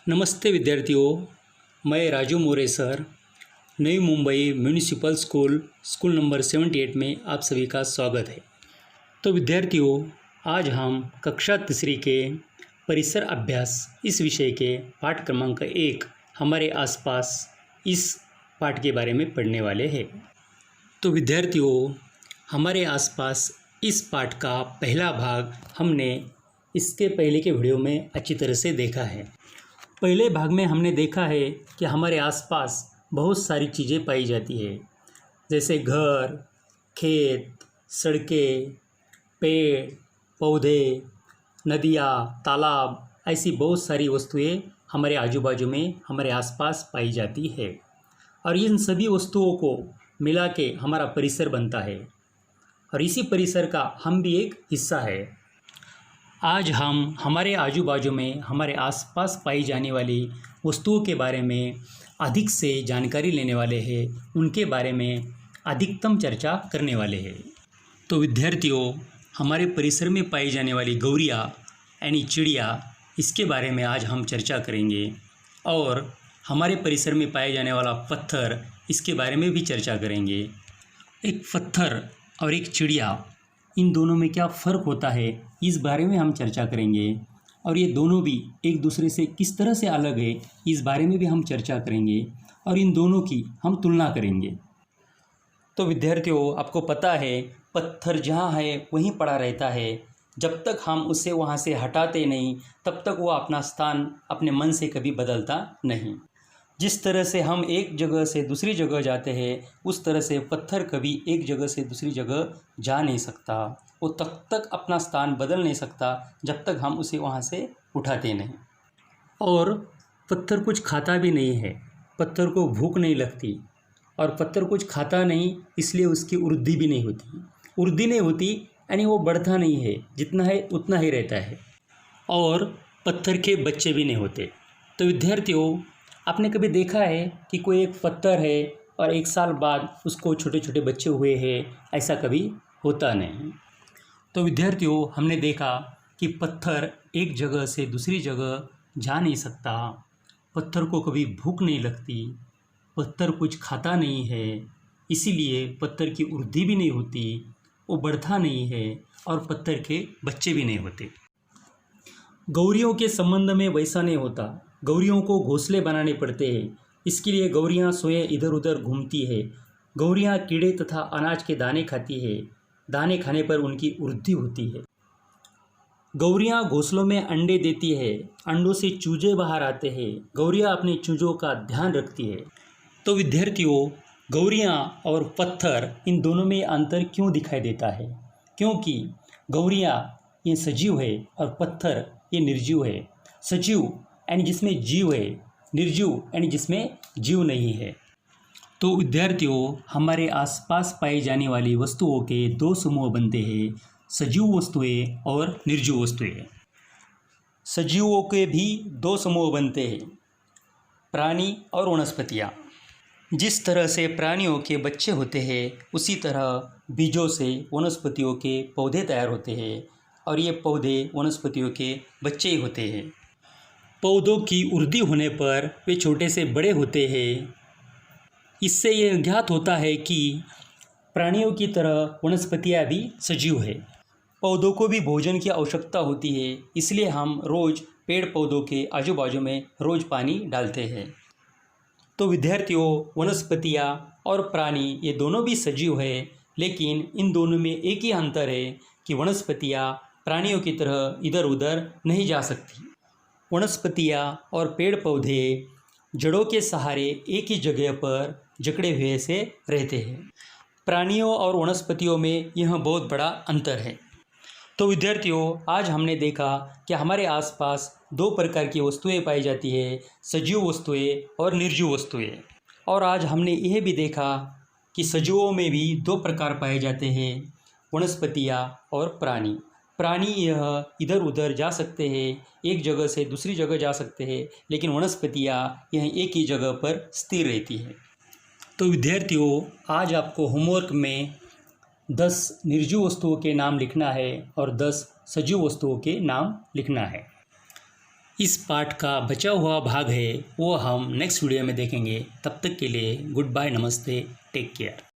नमस्ते विद्यार्थियों, मैं राजू मोरे सर नई मुंबई म्यूनिसिपल स्कूल नंबर 78 में आप सभी का स्वागत है। तो विद्यार्थियों, आज हम कक्षा तीसरी के परिसर अभ्यास इस विषय के पाठ क्रमांक 1 हमारे आसपास इस पाठ के बारे में पढ़ने वाले हैं। तो विद्यार्थियों, हमारे आसपास इस पाठ का पहला भाग हमने इसके पहले के वीडियो में अच्छी तरह से देखा है। पहले भाग में हमने देखा है कि हमारे आसपास बहुत सारी चीज़ें पाई जाती है, जैसे घर, खेत, सड़कें, पेड़, पौधे, नदियाँ, तालाब, ऐसी बहुत सारी वस्तुएं हमारे आजू बाजू में हमारे आसपास पाई जाती है। और इन सभी वस्तुओं को मिला के हमारा परिसर बनता है और इसी परिसर का हम भी एक हिस्सा है। आज हम हमारे आजू बाजू में हमारे आसपास पाई जाने वाली वस्तुओं के बारे में अधिक से जानकारी लेने वाले हैं, उनके बारे में अधिकतम चर्चा करने वाले हैं। तो विद्यार्थियों, हमारे परिसर में पाई जाने वाली गौरिया यानी चिड़िया, इसके बारे में आज हम चर्चा करेंगे। और हमारे परिसर में पाए जाने वाला पत्थर, इसके बारे में भी चर्चा करेंगे। एक पत्थर और एक चिड़िया, इन दोनों में क्या फ़र्क होता है, इस बारे में हम चर्चा करेंगे। और ये दोनों भी एक दूसरे से किस तरह से अलग है, इस बारे में भी हम चर्चा करेंगे और इन दोनों की हम तुलना करेंगे। तो विद्यार्थियों, आपको पता है पत्थर जहाँ है वहीं पड़ा रहता है। जब तक हम उसे वहाँ से हटाते नहीं, तब तक वो अपना स्थान अपने मन से कभी बदलता नहीं। जिस तरह से हम एक जगह से दूसरी जगह जाते हैं, उस तरह से पत्थर कभी एक जगह से दूसरी जगह जा नहीं सकता। वो तब तक अपना स्थान बदल नहीं सकता जब तक हम उसे वहाँ से उठाते नहीं। और पत्थर कुछ खाता भी नहीं है, पत्थर को भूख नहीं लगती। और पत्थर कुछ खाता नहीं, इसलिए उसकी वृद्धि भी नहीं होती। वृद्धि नहीं होती यानी वो बढ़ता नहीं है, जितना है उतना ही रहता है। और पत्थर के बच्चे भी नहीं होते। तो विद्यार्थियों, आपने कभी देखा है कि कोई एक पत्थर है और 1 साल बाद उसको छोटे छोटे बच्चे हुए हैं? ऐसा कभी होता नहीं। तो विद्यार्थियों, हमने देखा कि पत्थर एक जगह से दूसरी जगह जा नहीं सकता, पत्थर को कभी भूख नहीं लगती, पत्थर कुछ खाता नहीं है, इसीलिए पत्थर की वृद्धि भी नहीं होती, वो बढ़ता नहीं है और पत्थर के बच्चे भी नहीं होते। गौरियों के संबंध में वैसा नहीं होता। गौरियों को घोंसले बनाने पड़ते हैं, इसके लिए गौरियां स्वयं इधर उधर घूमती है। गौरियां कीड़े तथा अनाज के दाने खाती है, दाने खाने पर उनकी वृद्धि होती है। गौरियां घोंसलों में अंडे देती है, अंडों से चूजे बाहर आते हैं। गौरियां अपने चूजों का ध्यान रखती है। तो विद्यार्थियों, गौरियां और पत्थर, इन दोनों में अंतर क्यों दिखाई देता है? क्योंकि गौरियां ये सजीव है और पत्थर ये निर्जीव है। सजीव यानी जिसमें जीव है, निर्जीव यानी जिसमें जीव नहीं है। तो विद्यार्थियों, हमारे आसपास पाई जाने वाली वस्तुओं के 2 समूह बनते हैं, सजीव वस्तुएं और निर्जीव वस्तुएं। सजीवों के भी 2 समूह बनते हैं, प्राणी और वनस्पतियाँ। जिस तरह से प्राणियों के बच्चे होते हैं, उसी तरह बीजों से वनस्पतियों के पौधे तैयार होते हैं और ये पौधे वनस्पतियों के बच्चे ही होते हैं। पौधों की वृद्धि होने पर वे छोटे से बड़े होते हैं। इससे ये ज्ञात होता है कि प्राणियों की तरह वनस्पतियाँ भी सजीव है। पौधों को भी भोजन की आवश्यकता होती है, इसलिए हम रोज़ पेड़ पौधों के आजू बाजू में रोज़ पानी डालते हैं। तो विद्यार्थियों, वनस्पतियाँ और प्राणी ये दोनों भी सजीव है, लेकिन इन दोनों में एक ही अंतर है कि वनस्पतियाँ प्राणियों की तरह इधर उधर नहीं जा सकती। वनस्पतियाँ और पेड़ पौधे जड़ों के सहारे एक ही जगह पर जकड़े हुए से रहते हैं। प्राणियों और वनस्पतियों में यह बहुत बड़ा अंतर है। तो विद्यार्थियों, आज हमने देखा कि हमारे आसपास 2 प्रकार की वस्तुएं पाई जाती है, सजीव वस्तुएं और निर्जीव वस्तुएं। और आज हमने यह भी देखा कि सजीवों में भी 2 प्रकार पाए जाते हैं, वनस्पतियाँ और प्राणी। प्राणी यह इधर उधर जा सकते हैं, एक जगह से दूसरी जगह जा सकते हैं, लेकिन वनस्पतियाँ यह एक ही जगह पर स्थिर रहती हैं। तो विद्यार्थियों, आज आपको होमवर्क में 10 निर्जीव वस्तुओं के नाम लिखना है और 10 सजीव वस्तुओं के नाम लिखना है। इस पाठ का बचा हुआ भाग है वो हम नेक्स्ट वीडियो में देखेंगे। तब तक के लिए गुड बाय, नमस्ते, टेक केयर।